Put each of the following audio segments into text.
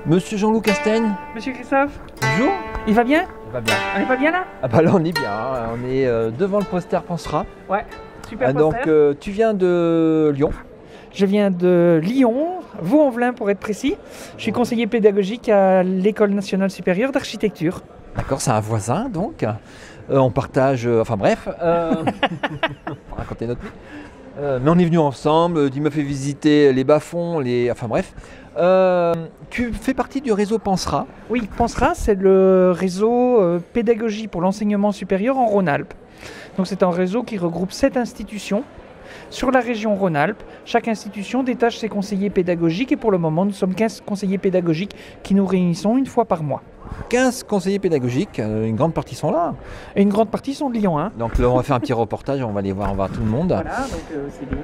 Monsieur Jean-Loup Castaigne. Monsieur Christophe, Bonjour. il va bien? Il va bien. On est pas bien là? Ah bah là on est bien, hein. On est devant le poster Pensera. Ouais, super Donc poster. tu viens de Lyon. Je viens de Lyon, Vaux-en-Velin pour être précis. Je suis conseiller pédagogique à l'École nationale supérieure d'architecture. D'accord, c'est un voisin donc. On partage, enfin bref, on va raconter notre vie. Mais on est venus ensemble, il m'a fait visiter les bas-fonds, enfin bref. Tu fais partie du réseau Pensera. Oui, Pensera, c'est le réseau pédagogie pour l'enseignement supérieur en Rhône-Alpes. Donc c'est un réseau qui regroupe 7 institutions sur la région Rhône-Alpes. Chaque institution détache ses conseillers pédagogiques et pour le moment nous sommes 15 conseillers pédagogiques qui nous réunissons une fois par mois. 15 conseillers pédagogiques, une grande partie sont là. Et une grande partie sont de Lyon. Hein. Donc là on va faire un petit reportage, on va aller voir, on va voir tout le monde. Voilà, donc c'est bien.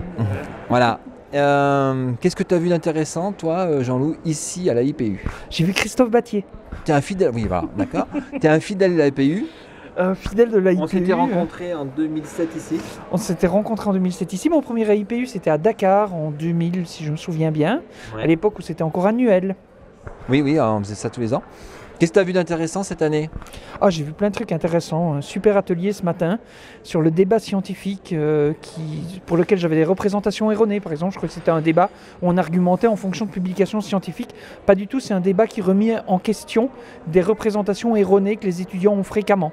Voilà. Qu'est-ce que tu as vu d'intéressant, toi, Jean-Loup, ici à la IPU? J'ai vu Christophe Battier, Tu es un fidèle, oui, voilà, d'accord. Tu es un fidèle de la IPU. fidèle de la IPU. On s'était rencontrés en 2007 ici. On s'était rencontrés en 2007 ici. Mon premier IPU, c'était à Dakar en 2000, si je me souviens bien, à l'époque où c'était encore annuel. Oui, oui, on faisait ça tous les ans. Qu'est-ce que tu as vu d'intéressant cette année? Ah, j'ai vu plein de trucs intéressants. Un super atelier ce matin sur le débat scientifique pour lequel j'avais des représentations erronées. Par exemple, je crois que c'était un débat où on argumentait en fonction de publications scientifiques. Pas du tout, c'est un débat qui remet en question des représentations erronées que les étudiants ont fréquemment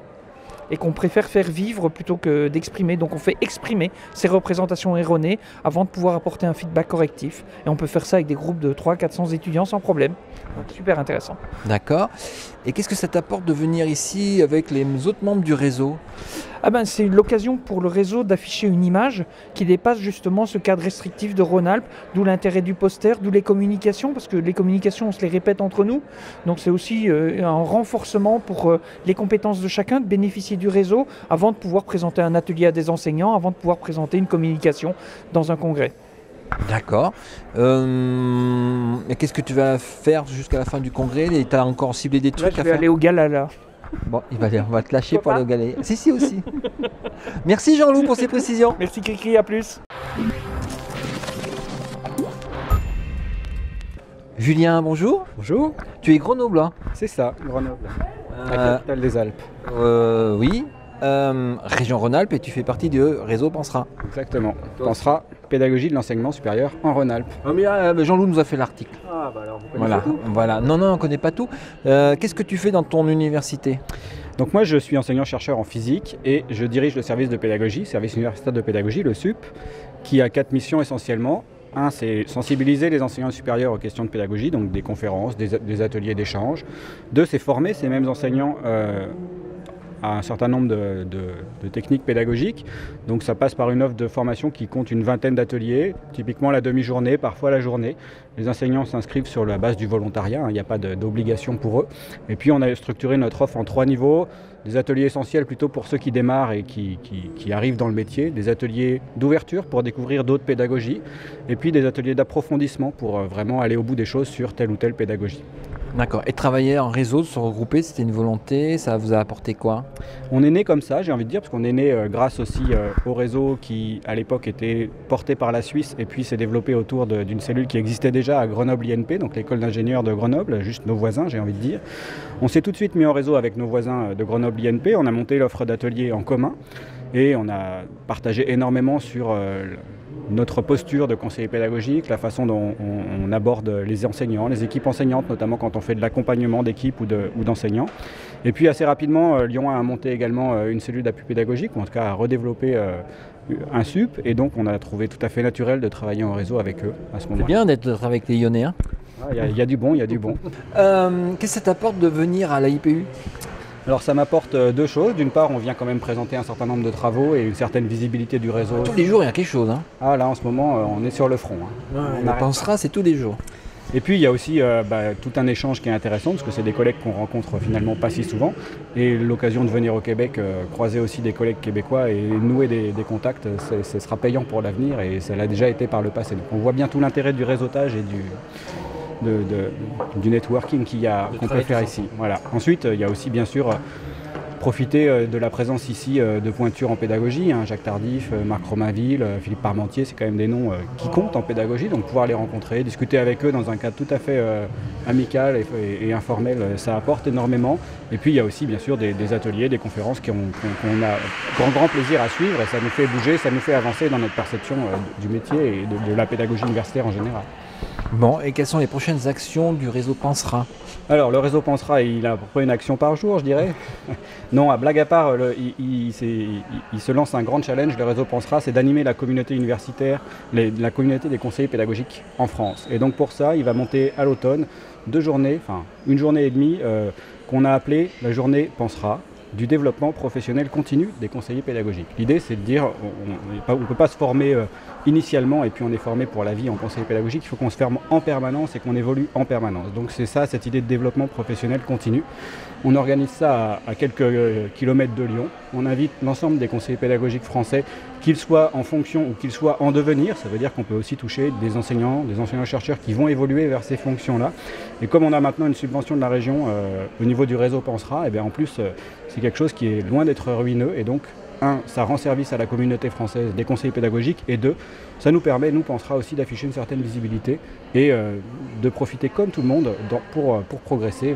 et qu'on préfère faire vivre plutôt que d'exprimer. Donc on fait exprimer ces représentations erronées avant de pouvoir apporter un feedback correctif. Et on peut faire ça avec des groupes de 300-400 étudiants sans problème. Donc super intéressant. D'accord. Et qu'est-ce que ça t'apporte de venir ici avec les autres membres du réseau? Ah ben, c'est l'occasion pour le réseau d'afficher une image qui dépasse justement ce cadre restrictif de Rhône-Alpes, d'où l'intérêt du poster, d'où les communications, parce que les communications, on se les répète entre nous. Donc c'est aussi un renforcement pour les compétences de chacun, de bénéficier du réseau avant de pouvoir présenter un atelier à des enseignants, avant de pouvoir présenter une communication dans un congrès. D'accord. Et qu'est-ce que tu vas faire jusqu'à la fin du congrès? Tu as encore ciblé des Là, trucs je à vais faire? aller au gala là. Bon, on va te lâcher pour Pourquoi aller au galet. Si, aussi. Merci Jean-Loup pour ces précisions. Merci Cricri, à plus. Julien, bonjour. Bonjour, Tu es grenoblois. c'est ça, Grenoble, la capitale des Alpes. Oui. Région Rhône-Alpes et tu fais partie du réseau Pensera. Exactement. Pensera pédagogie de l'enseignement supérieur en Rhône-Alpes. Jean-Loup nous a fait l'article. Ah bah alors vous Voilà. Non, on ne connaît pas tout. Qu'est-ce que tu fais dans ton université? Donc moi je suis enseignant-chercheur en physique et je dirige le service de pédagogie, service universitaire de pédagogie, le SUP, qui a 4 missions essentiellement. Un, c'est sensibiliser les enseignants supérieurs aux questions de pédagogie, donc des conférences, des ateliers d'échange. 2, c'est former ces mêmes enseignants à un certain nombre de techniques pédagogiques. Donc ça passe par une offre de formation qui compte une vingtaine d'ateliers, typiquement la demi-journée, parfois la journée. Les enseignants s'inscrivent sur la base du volontariat, il n'y a pas d'obligation pour eux. Et puis on a structuré notre offre en 3 niveaux. Des ateliers essentiels plutôt pour ceux qui démarrent et qui arrivent dans le métier, des ateliers d'ouverture pour découvrir d'autres pédagogies, et puis des ateliers d'approfondissement pour vraiment aller au bout des choses sur telle ou telle pédagogie. D'accord. Et travailler en réseau, se regrouper, c'était une volonté, ça vous a apporté quoi? On est né comme ça, j'ai envie de dire, parce qu'on est né grâce aussi au réseau qui, à l'époque, était porté par la Suisse et puis s'est développé autour d'une cellule qui existait déjà à Grenoble INP, donc l'école d'ingénieurs de Grenoble, juste nos voisins, j'ai envie de dire. On s'est tout de suite mis en réseau avec nos voisins de Grenoble INP, on a monté l'offre d'ateliers en commun et on a partagé énormément sur notre posture de conseiller pédagogique, la façon dont on aborde les enseignants, les équipes enseignantes, notamment quand on fait de l'accompagnement d'équipes ou d'enseignants. Et puis assez rapidement, Lyon a monté également une cellule d'appui pédagogique, ou en tout cas a redéveloppé un SUP, et donc on a trouvé tout à fait naturel de travailler en réseau avec eux à ce moment-là. C'est bien d'être avec les Lyonnais. Hein. Il y a du bon, il y a du bon. Qu'est-ce que ça t'apporte de venir à la IPU? Alors ça m'apporte 2 choses. D'une part, on vient quand même présenter un certain nombre de travaux et une certaine visibilité du réseau. Tous les jours, il y a quelque chose. Hein. Ah là, en ce moment, on est sur le front. On Pensera, c'est tous les jours. Et puis il y a aussi tout un échange qui est intéressant parce que c'est des collègues qu'on rencontre finalement pas si souvent. Et l'occasion de venir au Québec, croiser aussi des collègues québécois et nouer des contacts, ce sera payant pour l'avenir et ça l'a déjà été par le passé. Donc on voit bien tout l'intérêt du réseautage et du networking qu'on peut faire ici. Voilà. Ensuite, il y a aussi bien sûr profiter de la présence ici de pointures en pédagogie, hein, Jacques Tardif, Marc Romainville, Philippe Parmentier, c'est quand même des noms qui comptent en pédagogie, donc pouvoir les rencontrer, discuter avec eux dans un cadre tout à fait amical et informel, ça apporte énormément. Et puis il y a aussi bien sûr des ateliers, des conférences qu'on a grand plaisir à suivre, et ça nous fait bouger, ça nous fait avancer dans notre perception du métier et de la pédagogie universitaire en général. Bon, et quelles sont les prochaines actions du réseau Pensera? Alors, le réseau Pensera, il a à peu près une action par jour, je dirais. Non, à blague à part, il se lance un grand challenge. Le réseau Pensera, c'est d'animer la communauté universitaire, la communauté des conseillers pédagogiques en France. Et donc pour ça, il va monter à l'automne une journée et demie qu'on a appelée la journée Pensera, du développement professionnel continu des conseillers pédagogiques. L'idée, c'est de dire, on ne peut pas se former initialement et puis on est formé pour la vie en conseiller pédagogique, il faut qu'on se forme en permanence et qu'on évolue en permanence. Donc c'est ça, cette idée de développement professionnel continu. On organise ça à quelques kilomètres de Lyon. On invite l'ensemble des conseillers pédagogiques français, qu'ils soient en fonction ou qu'ils soient en devenir. Ça veut dire qu'on peut aussi toucher des enseignants-chercheurs qui vont évoluer vers ces fonctions-là. Et comme on a maintenant une subvention de la région au niveau du réseau Pensera, et bien en plus c'est quelque chose qui est loin d'être ruineux. Et donc, ça rend service à la communauté française des conseillers pédagogiques, et deux, ça nous permet, nous Pensera aussi, d'afficher une certaine visibilité et de profiter comme tout le monde pour progresser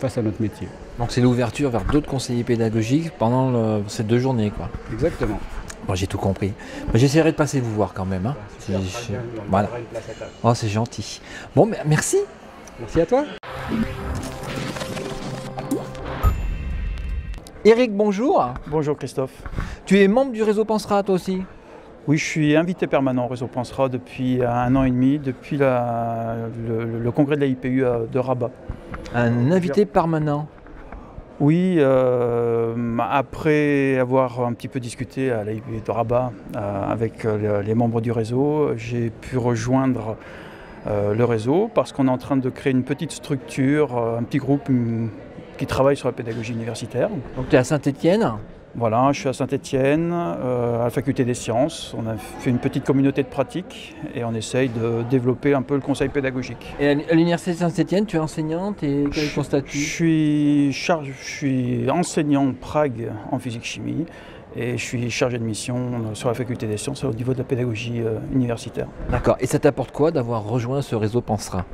face à notre métier. Donc c'est l'ouverture vers d'autres conseillers pédagogiques pendant ces 2 journées, quoi. Exactement. Bon, j'ai tout compris. Mais j'essaierai de passer vous voir quand même. Hein. Voilà. Oh, c'est gentil. Bon, merci. Merci à toi. Eric, bonjour. Bonjour Christophe. Tu es membre du réseau Pensera, toi aussi? Oui, je suis invité permanent au réseau Pensera depuis 1 an et demi, depuis le congrès de la IPU de Rabat. Un invité permanent? Oui, après avoir un petit peu discuté à la IPU de Rabat avec les membres du réseau, j'ai pu rejoindre le réseau parce qu'on est en train de créer une petite structure, un petit groupe qui travaille sur la pédagogie universitaire. Donc tu es à Saint-Étienne? Voilà, je suis à Saint-Étienne, à la faculté des sciences. On a fait une petite communauté de pratique et on essaye de développer un peu le conseil pédagogique. Et à l'université de Saint-Étienne, tu es enseignante et quel est ton statut? Je suis enseignant Prague en physique-chimie et je suis chargé de mission sur la faculté des sciences au niveau de la pédagogie universitaire. D'accord. Et ça t'apporte quoi d'avoir rejoint ce réseau Pensera?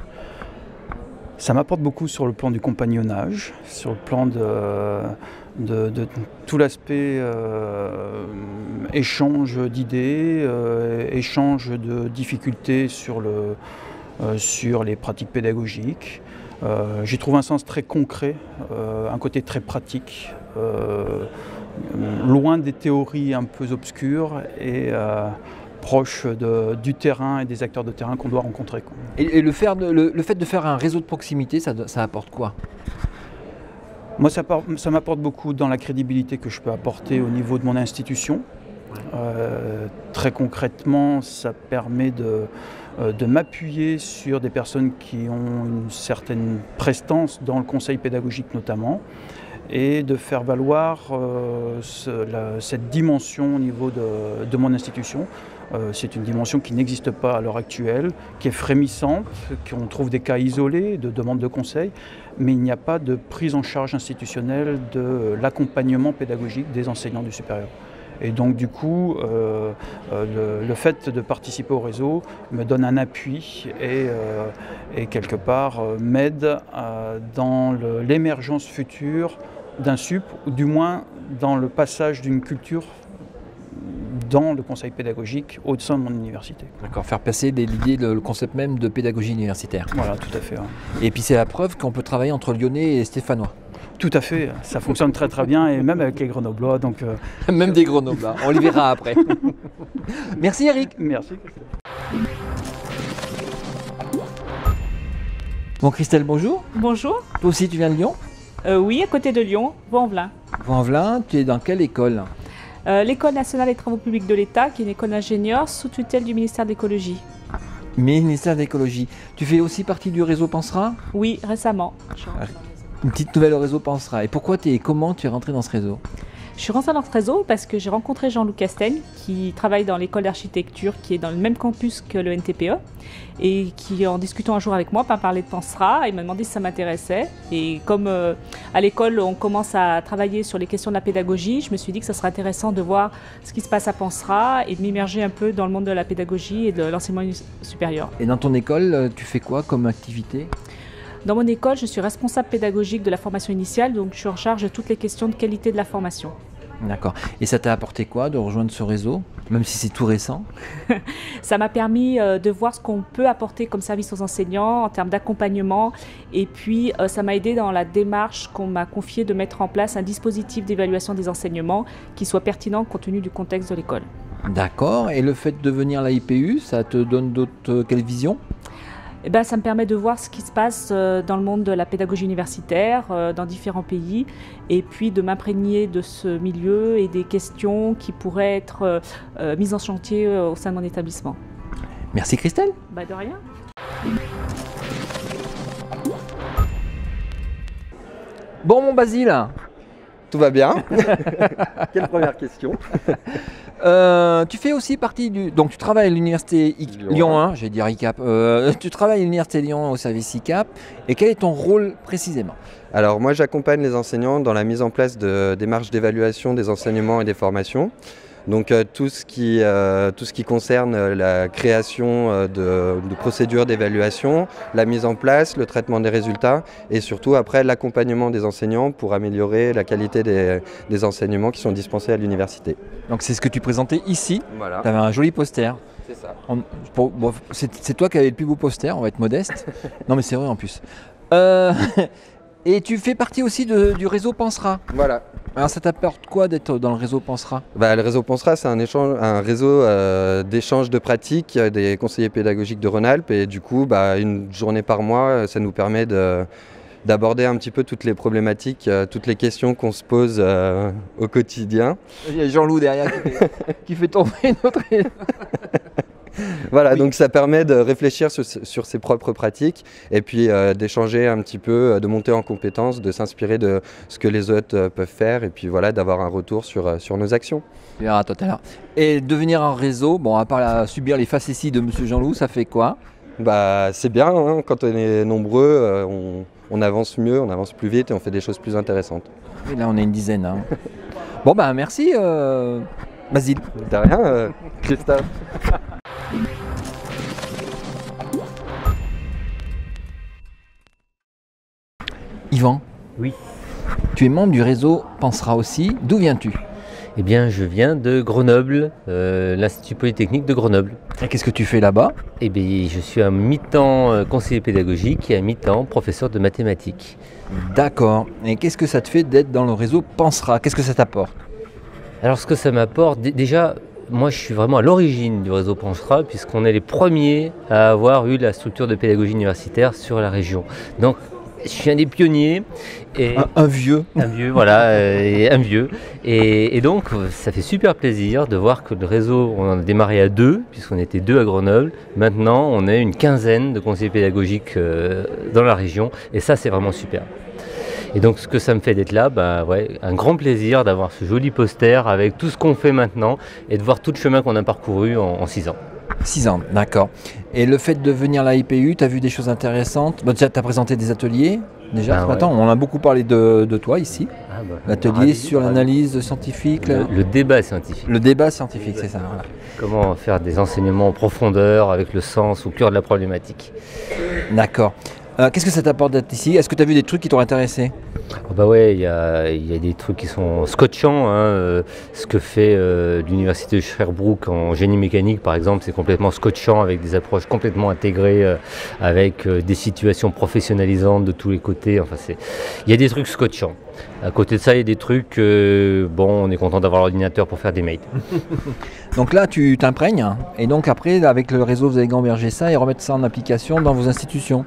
Ça m'apporte beaucoup sur le plan du compagnonnage, sur le plan de tout l'aspect échange d'idées, échange de difficultés sur les pratiques pédagogiques. J'y trouve un sens très concret, un côté très pratique, loin des théories un peu obscures et proche du terrain et des acteurs de terrain qu'on doit rencontrer. Et le fait de faire un réseau de proximité, ça apporte quoi? Moi, ça m'apporte beaucoup dans la crédibilité que je peux apporter au niveau de mon institution. Très concrètement, ça permet de m'appuyer sur des personnes qui ont une certaine prestance dans le conseil pédagogique notamment, et de faire valoir cette dimension au niveau de mon institution. C'est une dimension qui n'existe pas à l'heure actuelle, qui est frémissante, qu'on trouve des cas isolés de demande de conseil, mais il n'y a pas de prise en charge institutionnelle de l'accompagnement pédagogique des enseignants du supérieur. Et donc du coup, le fait de participer au réseau me donne un appui et quelque part m'aide dans l'émergence future d'un SUP, ou du moins dans le passage d'une culture dans le conseil pédagogique au sein de mon université. D'accord, faire passer l'idée, le concept même de pédagogie universitaire. Voilà, tout à fait. Ouais. Et puis c'est la preuve qu'on peut travailler entre Lyonnais et Stéphanois. Tout à fait, ça fonctionne très très bien, et même avec les Grenoblois. Donc, même des Grenoblois, on les verra après. Merci Eric. Merci. Bon Christelle, bonjour. Bonjour. Toi aussi tu viens de Lyon? Oui, à côté de Lyon, Vaux-en-Velin. Vaux-en-Velin, tu es dans quelle école? L'École nationale des travaux publics de l'État, qui est une école d'ingénieurs sous tutelle du ministère de l'Écologie. Ministère de l'Écologie. Tu fais aussi partie du réseau Pensera? Oui, récemment. Une petite nouvelle au réseau Pensera. Et pourquoi et comment tu es rentré dans ce réseau? Je suis rentrée dans ce réseau parce que j'ai rencontré Jean-Loup Castaigne, qui travaille dans l'école d'architecture, qui est dans le même campus que le NTPE, et qui, en discutant un jour avec moi, m'a parlé de Pensera, il m'a demandé si ça m'intéressait. Et comme à l'école, on commence à travailler sur les questions de la pédagogie, je me suis dit que ça serait intéressant de voir ce qui se passe à Pensera et de m'immerger un peu dans le monde de la pédagogie et de l'enseignement supérieur. Et dans ton école, tu fais quoi comme activité? Dans mon école, je suis responsable pédagogique de la formation initiale, donc je suis en charge de toutes les questions de qualité de la formation. D'accord. Et ça t'a apporté quoi de rejoindre ce réseau, même si c'est tout récent? Ça m'a permis de voir ce qu'on peut apporter comme service aux enseignants en termes d'accompagnement. Et puis, ça m'a aidé dans la démarche qu'on m'a confiée de mettre en place un dispositif d'évaluation des enseignements qui soit pertinent compte tenu du contexte de l'école. D'accord. Et le fait de venir à la IPU, ça te donne quelle vision? Eh ben, ça me permet de voir ce qui se passe dans le monde de la pédagogie universitaire, dans différents pays, et puis de m'imprégner de ce milieu et des questions qui pourraient être mises en chantier au sein de mon établissement. Merci Christelle. Bah, de rien. Bon mon Basile, Tout va bien. Quelle première question? tu fais aussi partie du... Donc tu travailles à l'université Lyon 1, j'ai dit ICAP. Tu travailles à l'université Lyon 1 au service ICAP. Et quel est ton rôle précisément? Alors moi j'accompagne les enseignants dans la mise en place de démarches d'évaluation des enseignements et des formations. Donc tout ce qui concerne la création de procédures d'évaluation, la mise en place, le traitement des résultats et surtout après l'accompagnement des enseignants pour améliorer la qualité des enseignements qui sont dispensés à l'université. Donc c'est ce que tu présentais ici. Voilà. Tu avais un joli poster. C'est ça. C'est toi qui avais le plus beau poster, on va être modeste. Non mais c'est vrai en plus. Et tu fais partie aussi du réseau Pensera. Voilà. Alors ça t'apporte quoi d'être dans le réseau Pensera? Le réseau Pensera, c'est un réseau d'échange de pratiques des conseillers pédagogiques de Rhône-Alpes et du coup, une journée par mois, ça nous permet d'aborder un petit peu toutes les problématiques, toutes les questions qu'on se pose au quotidien. Il y a Jean-Loup derrière qui fait tomber notre... Voilà, Oui. donc ça permet de réfléchir sur ses propres pratiques et puis d'échanger un petit peu, de monter en compétences, de s'inspirer de ce que les autres peuvent faire et puis voilà, d'avoir un retour sur nos actions. Tu verras tout à l'heure. Et devenir un réseau, bon, à part subir les facéties de Monsieur Jean-Loup, ça fait quoi? C'est bien, hein, quand on est nombreux, on avance mieux, on avance plus vite et on fait des choses plus intéressantes. Et là, on est une dizaine. Hein. Bon, merci, Basile. De rien, Christophe. Yvan. Oui. Tu es membre du réseau Pensera aussi. D'où viens-tu? Eh bien, je viens de Grenoble, l'Institut Polytechnique de Grenoble. Et qu'est-ce que tu fais là-bas? Eh bien, je suis à mi-temps conseiller pédagogique et à mi-temps professeur de mathématiques. D'accord. Et qu'est-ce que ça te fait d'être dans le réseau Pensera? Qu'est-ce que ça t'apporte? Alors, ce que ça m'apporte, déjà, moi, je suis vraiment à l'origine du réseau Pensera, puisqu'on est les premiers à avoir eu la structure de pédagogie universitaire sur la région. Donc, je suis un des pionniers. Et Un vieux. Un vieux, voilà, un vieux. Et donc, ça fait super plaisir de voir que le réseau, on en a démarré à 2, puisqu'on était 2 à Grenoble. Maintenant, on est une quinzaine de conseillers pédagogiques dans la région. Et ça, c'est vraiment super. Et donc, ce que ça me fait d'être là, un grand plaisir d'avoir ce joli poster avec tout ce qu'on fait maintenant et de voir tout le chemin qu'on a parcouru en 6 ans. 6 ans, d'accord. Et le fait de venir à la IPU, tu as vu des choses intéressantes? Déjà, tu as présenté des ateliers déjà ce matin. On a beaucoup parlé de toi ici. L'atelier sur l'analyse scientifique. Le débat scientifique. Le débat scientifique, c'est ça. Voilà. Comment faire des enseignements en profondeur avec le sens au cœur de la problématique. D'accord. Qu'est-ce que ça t'apporte d'être ici? Est-ce que tu as vu des trucs qui t'ont intéressé? Il y a des trucs qui sont scotchants. Ce que fait l'université de Sherbrooke en génie mécanique, par exemple, c'est complètement scotchant avec des approches complètement intégrées, avec des situations professionnalisantes de tous les côtés. Il y a des trucs scotchants. À côté de ça, il y a des trucs, on est content d'avoir l'ordinateur pour faire des mails. Donc là, tu t'imprègnes, et donc après, avec le réseau, vous allez gamberger ça et remettre ça en application dans vos institutions.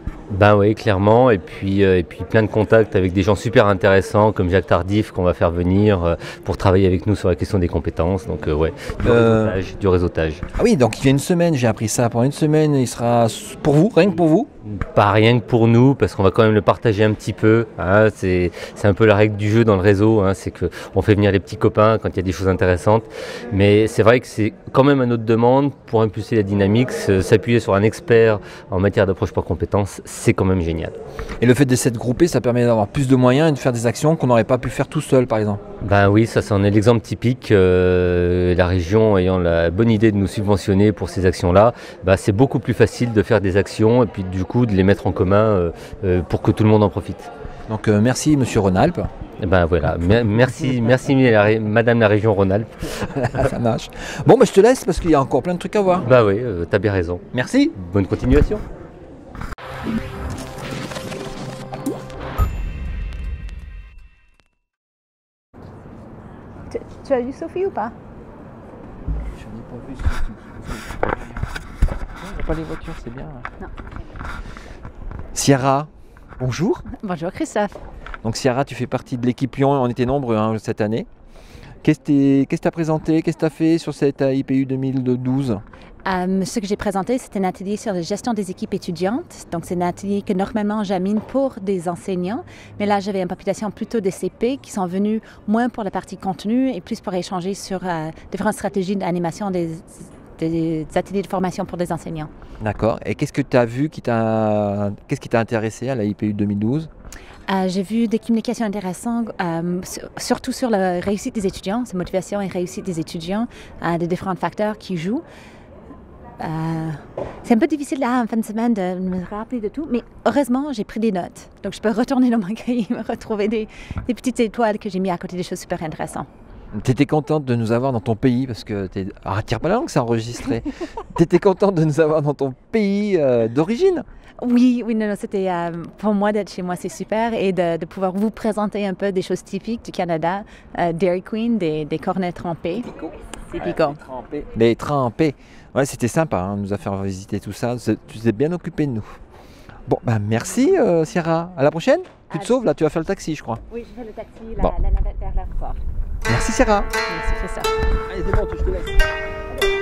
Oui, clairement, et puis plein de contacts avec des gens super intéressants comme Jacques Tardif qu'on va faire venir pour travailler avec nous sur la question des compétences. Donc du réseautage. Ah oui, donc il y a une semaine, j'ai appris ça. Pendant une semaine, il sera pour vous, rien que pour vous. Pas rien que pour nous, parce qu'on va quand même le partager un petit peu. Hein, c'est un peu la règle du jeu dans le réseau, hein, c'est qu'on fait venir les petits copains quand il y a des choses intéressantes. Mais c'est vrai que c'est quand même à notre demande pour impulser la dynamique, s'appuyer sur un expert en matière d'approche par compétences, c'est quand même génial. Et le fait de s'être groupé, ça permet d'avoir plus de moyens et de faire des actions qu'on n'aurait pas pu faire tout seul, par exemple. Ben oui, ça c'en est l'exemple typique. La région ayant la bonne idée de nous subventionner pour ces actions-là, c'est beaucoup plus facile de faire des actions et puis du coup de les mettre en commun pour que tout le monde en profite. Donc merci Monsieur Rhône-Alpes. Ben voilà, merci Madame la région Rhône-Alpes. Ça marche. Bon, je te laisse parce qu'il y a encore plein de trucs à voir. Bah oui, t'as bien raison. Merci. Bonne continuation. Tu as vu Sophie ou pas? Je n'ai pas vu Sophie. Il n'y a pas les voitures, c'est bien. Non. Ciara, bonjour. Bonjour Christophe. Donc Ciara, tu fais partie de l'équipe Lyon, on était nombreux cette année. Qu'est-ce que tu as présenté, qu'est-ce que tu as fait sur cette IPU 2012 ? Ce que j'ai présenté, c'était un atelier sur la gestion des équipes étudiantes. Donc, c'est un atelier que normalement j'anime pour des enseignants. Mais là, j'avais une population plutôt des CP qui sont venus moins pour la partie contenu et plus pour échanger sur différentes stratégies d'animation des ateliers de formation pour des enseignants. D'accord. Et qu'est-ce que tu as vu, qu'est-ce qui t'a intéressé à la IPU 2012 ? J'ai vu des communications intéressantes, surtout sur la réussite des étudiants, la motivation et réussite des étudiants, des différents facteurs qui jouent. C'est un peu difficile là en fin de semaine de me rappeler de tout, mais heureusement j'ai pris des notes. Donc je peux retourner dans mon cahier et me retrouver des petites étoiles que j'ai mis à côté des choses super intéressantes. Tu étais contente de nous avoir dans ton pays parce que tire pas la langue, c'est enregistré. Tu étais contente de nous avoir dans ton pays d'origine? Oui, non, c'était pour moi d'être chez moi, c'est super et de pouvoir vous présenter un peu des choses typiques du Canada, Dairy Queen, des cornets trempés. Typico. Les trempés. Ouais, c'était sympa, hein, nous a fait visiter tout ça. Tu t'es bien occupé de nous. Bon, merci Ciara. À la prochaine. Tu te sauves là, tu vas faire le taxi, je crois. Oui, je fais le taxi, la navette vers l'aéroport. Merci Ciara. Merci Christophe. Allez, c'est bon, je te laisse.